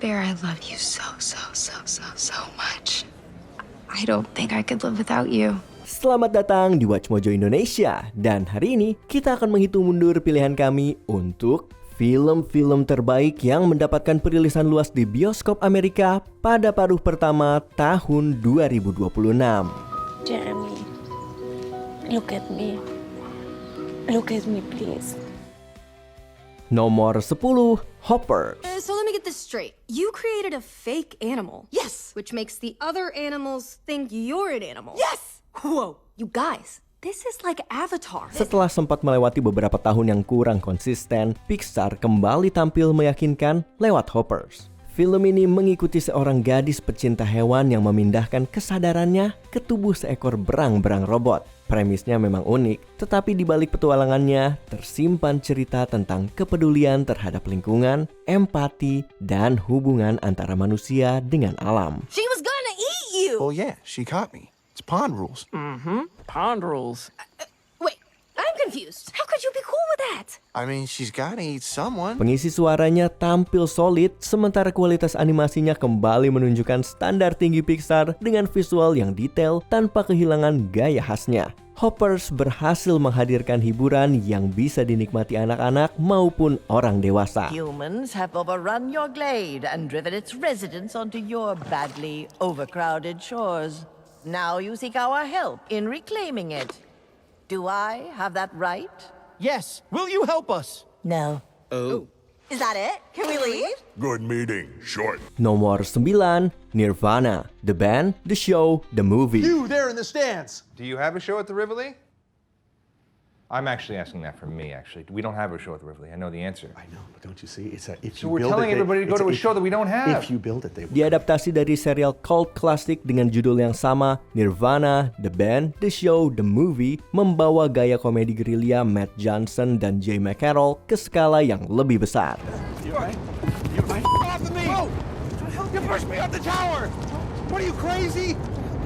Bear, I love you so much. I don't think I could live without you. Selamat datang di Watch Mojo Indonesia. Dan hari ini kita akan menghitung mundur pilihan kami untuk film-film terbaik yang mendapatkan perilisan luas di bioskop Amerika pada paruh pertama tahun 2026. Jeremy, look at me. Look at me, please. Nomor 10, Hopper. So let me get this straight. You created a fake animal. Yes. Which makes the other animals think you're an animal. Yes. Whoa. You guys, this is like Avatar. Setelah sempat melewati beberapa tahun yang kurang konsisten, Pixar kembali tampil meyakinkan lewat Hoppers. Film ini mengikuti seorang gadis pecinta hewan yang memindahkan kesadarannya ke tubuh seekor berang-berang robot. Premisnya memang unik, tetapi di balik petualangannya tersimpan cerita tentang kepedulian terhadap lingkungan, empati, dan hubungan antara manusia dengan alam. She was gonna eat you. Oh yeah, she caught me. It's pond rules. Pond rules. Wait, I'm confused. How could you be cool with that? I mean, she's gotta eat someone. Pengisi suaranya tampil solid, sementara kualitas animasinya kembali menunjukkan standar tinggi Pixar dengan visual yang detail tanpa kehilangan gaya khasnya. Hoppers berhasil menghadirkan hiburan yang bisa dinikmati anak-anak maupun orang dewasa. Humans have overrun your glade and driven its residents onto your badly overcrowded shores. Now you seek our help in reclaiming it. Do I have that right? Yes. Will you help us? No. Oh. Is that it? Can we leave? Good meeting. Short. Nomor 9, Nirvana. The band, the show, the movie. You there in the stands. Do you have a show at the Rivoli? I'm actually asking that for me, actually. We don't have a show at the Rivoli. I know the answer. I know, but don't you see? It's a, if So you we're build telling it, everybody to go to a show that we don't have. If you build it, they will. Diadaptasi dari serial cult klasik dengan judul yang sama, Nirvana, The Band, The Show, The Movie membawa gaya komedi gerilya Matt Johnson dan Jay McCarroll ke skala yang lebih besar. You right? You right? Off of me! Whoa! You pushed me off the tower! What are you, crazy?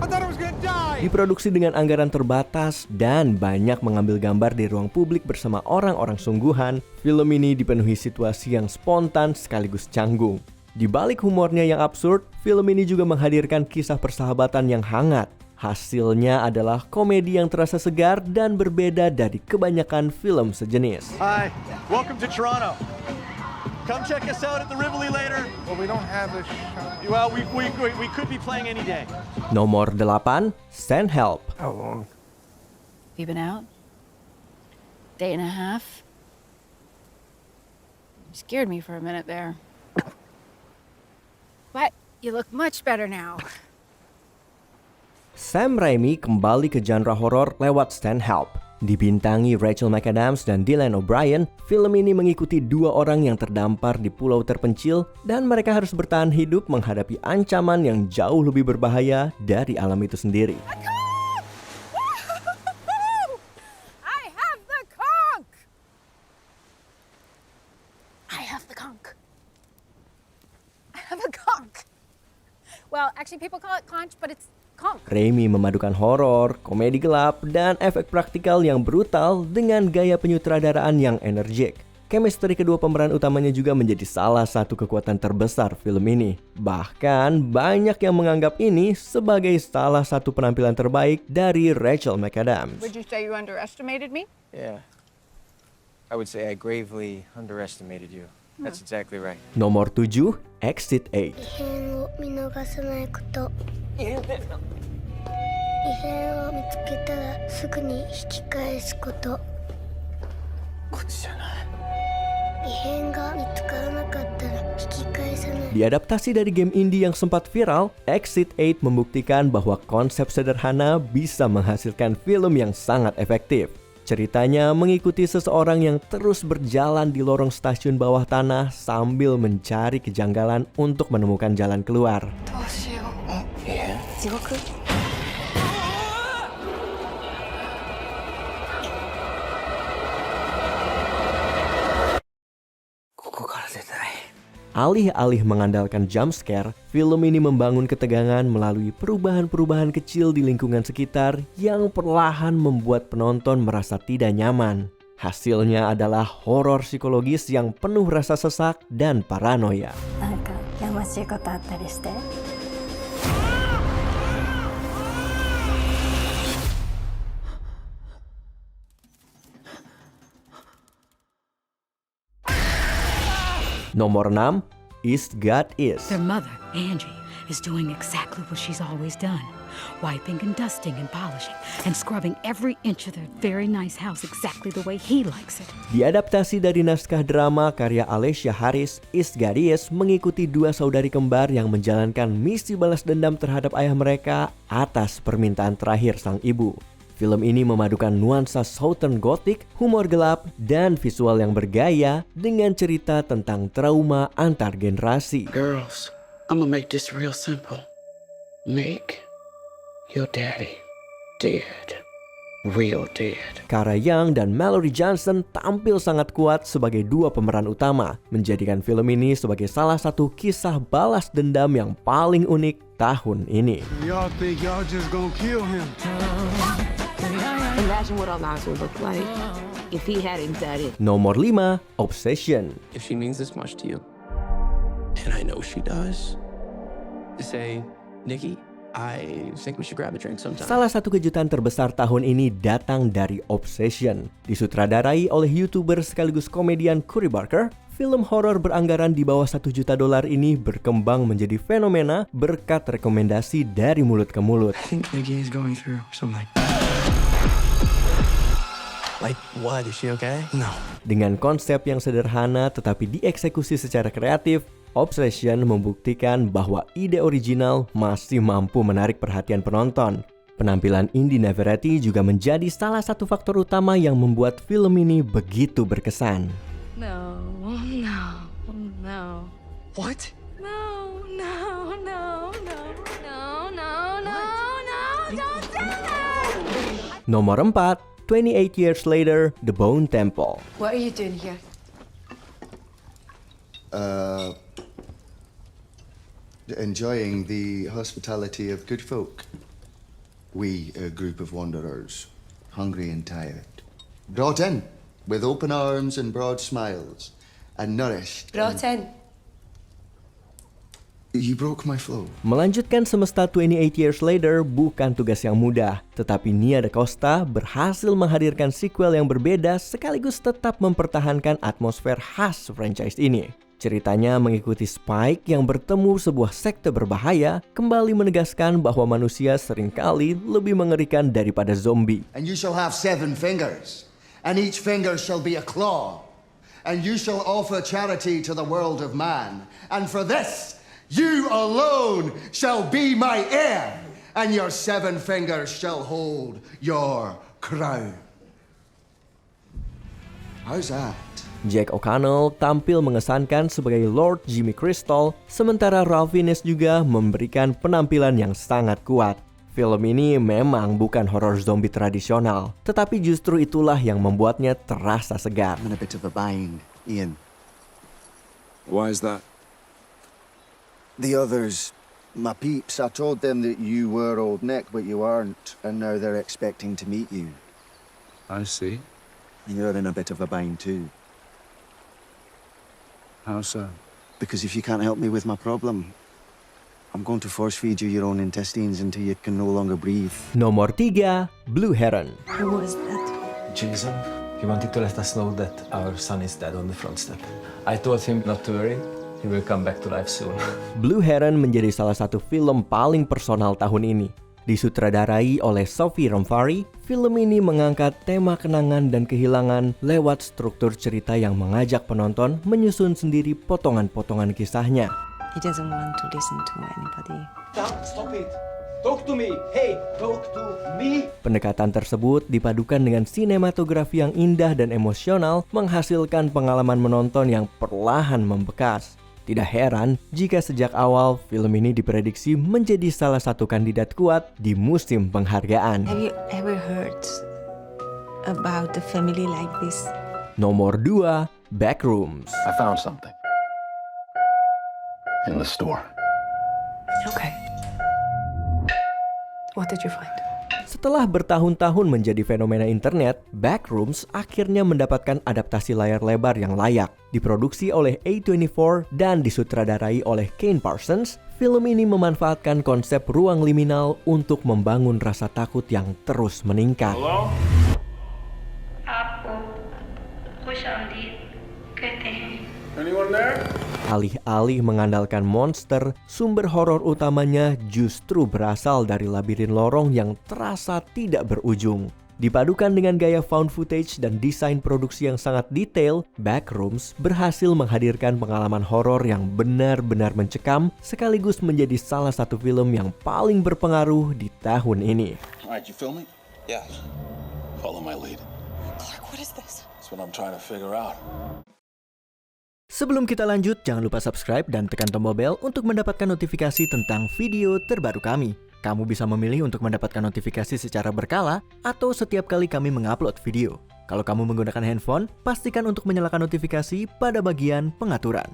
I thought I was gonna die! Diproduksi dengan anggaran terbatas dan banyak mengambil gambar di ruang publik bersama orang-orang sungguhan, film ini dipenuhi situasi yang spontan sekaligus canggung. Di balik humornya yang absurd, film ini juga menghadirkan kisah persahabatan yang hangat. Hasilnya adalah komedi yang terasa segar dan berbeda dari kebanyakan film sejenis. Hi, welcome to Toronto. Come check us out at the Rivoli later. Well, we don't have a show. Well, we could be playing any day. Nomor 8, Send Help. How long? You been out? Day and a half? You scared me for a minute there. But you look much better now. Sam Raimi kembali ke genre horor lewat Send Help. Dibintangi Rachel McAdams dan Dylan O'Brien, film ini mengikuti dua orang yang terdampar di pulau terpencil dan mereka harus bertahan hidup menghadapi ancaman yang jauh lebih berbahaya dari alam itu sendiri. I have the conch! I have the conch. I have a conch. Well, actually people call it conch, but it's conch. Raimi memadukan horor, komedi gelap, dan efek praktikal yang brutal dengan gaya penyutradaraan yang energik. Chemistry kedua pemeran utamanya juga menjadi salah satu kekuatan terbesar film ini. Bahkan banyak yang menganggap ini sebagai salah satu penampilan terbaik dari Rachel McAdams. Would you say you underestimated me? Yeah. I would say I gravely underestimated you. That's exactly right. Nomor 7, Exit 8. 異変を見つけたらすぐに引き返すこと。こっちじゃない。異変が見つからなかったら引き返さない。 Diadaptasi dari game indie yang sempat viral, Exit 8 membuktikan bahwa konsep sederhana bisa menghasilkan film yang sangat efektif. Ceritanya mengikuti seseorang yang terus berjalan di lorong stasiun bawah tanah sambil mencari kejanggalan untuk menemukan jalan keluar. Yeah. 地獄 Alih-alih mengandalkan jump scare, film ini membangun ketegangan melalui perubahan-perubahan kecil di lingkungan sekitar yang perlahan membuat penonton merasa tidak nyaman. Hasilnya adalah horor psikologis yang penuh rasa sesak dan paranoia. なんか山ましいことあったりして。 Nomor 6, Is God Is. Their mother, Angie, is doing exactly what she's always done. Wiping and dusting and polishing and scrubbing every inch of their very nice house exactly the way he likes it. Diadaptasi dari naskah drama karya Alicia Harris, Is God Is mengikuti dua saudari kembar yang menjalankan misi balas dendam terhadap ayah mereka atas permintaan terakhir sang ibu. Film ini memadukan nuansa Southern Gothic, humor gelap, dan visual yang bergaya dengan cerita tentang trauma antar generasi. Girls, I'm gonna make this real simple. Make your daddy dead. Real dead. Cara Young dan Mallory Johnson tampil sangat kuat sebagai dua pemeran utama, menjadikan film ini sebagai salah satu kisah balas dendam yang paling unik tahun ini. Y'all think y'all just gonna kill him? Imagine what our lives would look like if he hadn't done it. Nomor 5, Obsession. If she means this much to you, and I know she does, say, Nikki, I think we should grab a drink sometime. Salah satu kejutan terbesar tahun ini datang dari Obsession. Disutradarai oleh YouTuber sekaligus komedian Cory Barker, film horor beranggaran di bawah $1 juta ini berkembang menjadi fenomena berkat rekomendasi dari mulut ke mulut. I think Nikki is going through something. Like what? Is she okay? No. Dengan konsep yang sederhana tetapi dieksekusi secara kreatif, Obsession membuktikan bahwa ide original masih mampu menarik perhatian penonton. Penampilan Indy Neverati juga menjadi salah satu faktor utama yang membuat film ini begitu berkesan. No. What? No, don't do that! Nomor 4, 28 Years Later, The Bone Temple. What are you doing here? Enjoying the hospitality of good folk. We, a group of wanderers, hungry and tired, brought in with open arms and broad smiles, and nourished. Brought in. You broke my flow. Melanjutkan semesta 28 Years Later bukan tugas yang mudah, tetapi Nia Da Costa berhasil menghadirkan sequel yang berbeda sekaligus tetap mempertahankan atmosfer khas franchise ini. Ceritanya mengikuti Spike yang bertemu sebuah sekte berbahaya, kembali menegaskan bahwa manusia seringkali lebih mengerikan daripada zombie. And you shall have 7 fingers, and each finger shall be a claw, and you shall offer charity to the world of man, and for this you alone shall be my heir, and your 7 fingers shall hold your crown. How's that? Jack O'Connell tampil mengesankan sebagai Lord Jimmy Crystal, sementara Ralph Fiennes juga memberikan penampilan yang sangat kuat. Film ini memang bukan horor zombie tradisional, tetapi justru itulah yang membuatnya terasa segar. I'm in a bit of a bind, Ian. Why is that? The others, my peeps, I told them that you were Old Nick, but you aren't, and now they're expecting to meet you. I see. And you're in a bit of a bind too. How so? Because if you can't help me with my problem, I'm going to force feed you your own intestines until you can no longer breathe. Nomor 3, Blue Heron. Who was that? Jason, he wanted to let us know that our son is dead on the front step. I told him not to worry. He will come back to life soon. Blue Heron menjadi salah satu film paling personal tahun ini. Disutradarai oleh Sophie Romfari, film ini mengangkat tema kenangan dan kehilangan lewat struktur cerita yang mengajak penonton menyusun sendiri potongan-potongan kisahnya. He doesn't want to listen to anybody. Stop it! Talk to me! Hey, talk to me! Pendekatan tersebut dipadukan dengan sinematografi yang indah dan emosional menghasilkan pengalaman menonton yang perlahan membekas. Tidak heran jika sejak awal film ini diprediksi menjadi salah satu kandidat kuat di musim penghargaan. Have you ever heard about a family like this? Nomor 2, Backrooms. I found something. In the store. Okay. What did you find? Setelah bertahun-tahun menjadi fenomena internet, Backrooms akhirnya mendapatkan adaptasi layar lebar yang layak. Diproduksi oleh A24 dan disutradarai oleh Kane Parsons, film ini memanfaatkan konsep ruang liminal untuk membangun rasa takut yang terus meningkat. Hello? Anyone there? Alih-alih mengandalkan monster, sumber horor utamanya justru berasal dari labirin lorong yang terasa tidak berujung. Dipadukan dengan gaya found footage dan desain produksi yang sangat detail, Backrooms berhasil menghadirkan pengalaman horor yang benar-benar mencekam sekaligus menjadi salah satu film yang paling berpengaruh di tahun ini. Alright, you filming? Yeah. Follow my lead. Clark, what is this? That's what I'm trying to figure out. Sebelum kita lanjut, jangan lupa subscribe dan tekan tombol bel untuk mendapatkan notifikasi tentang video terbaru kami. Kamu bisa memilih untuk mendapatkan notifikasi secara berkala atau setiap kali kami mengupload video. Kalau kamu menggunakan handphone, pastikan untuk menyalakan notifikasi pada bagian pengaturan.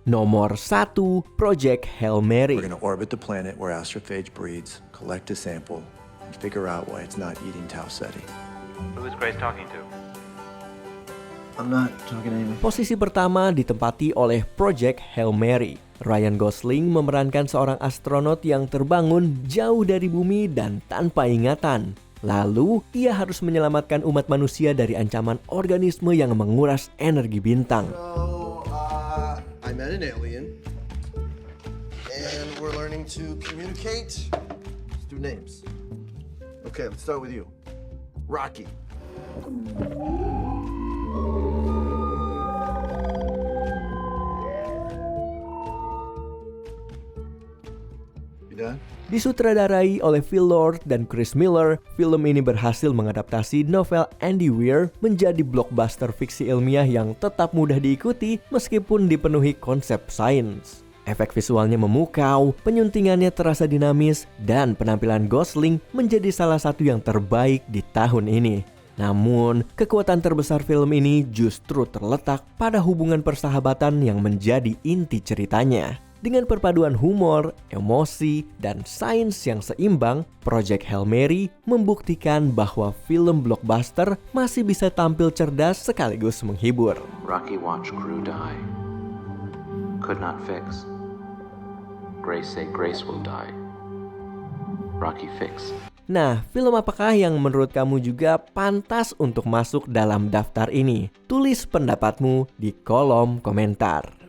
Nomor 1, Project Hail Mary. We're gonna orbit the planet where astrophage breeds, collect a sample, and figure out why it's not eating Tau Ceti. Who is Grace talking to? I'm not talking to anyone. Posisi pertama ditempati oleh Project Hail Mary. Ryan Gosling memerankan seorang astronot yang terbangun jauh dari bumi dan tanpa ingatan. Lalu, ia harus menyelamatkan umat manusia dari ancaman organisme yang menguras energi bintang. I met an alien, and we're learning to communicate through names. Okay, let's start with you. Rocky. Disutradarai oleh Phil Lord dan Chris Miller, film ini berhasil mengadaptasi novel Andy Weir menjadi blockbuster fiksi ilmiah yang tetap mudah diikuti meskipun dipenuhi konsep sains. Efek visualnya memukau, penyuntingannya terasa dinamis, dan penampilan Gosling menjadi salah satu yang terbaik di tahun ini. Namun, kekuatan terbesar film ini justru terletak pada hubungan persahabatan yang menjadi inti ceritanya. Dengan perpaduan humor, emosi, dan sains yang seimbang, Project Hail Mary membuktikan bahwa film blockbuster masih bisa tampil cerdas sekaligus menghibur. Rocky watched crew die. Could not fix. Grace say Grace will die. Rocky fix. Nah, film apakah yang menurut kamu juga pantas untuk masuk dalam daftar ini? Tulis pendapatmu di kolom komentar.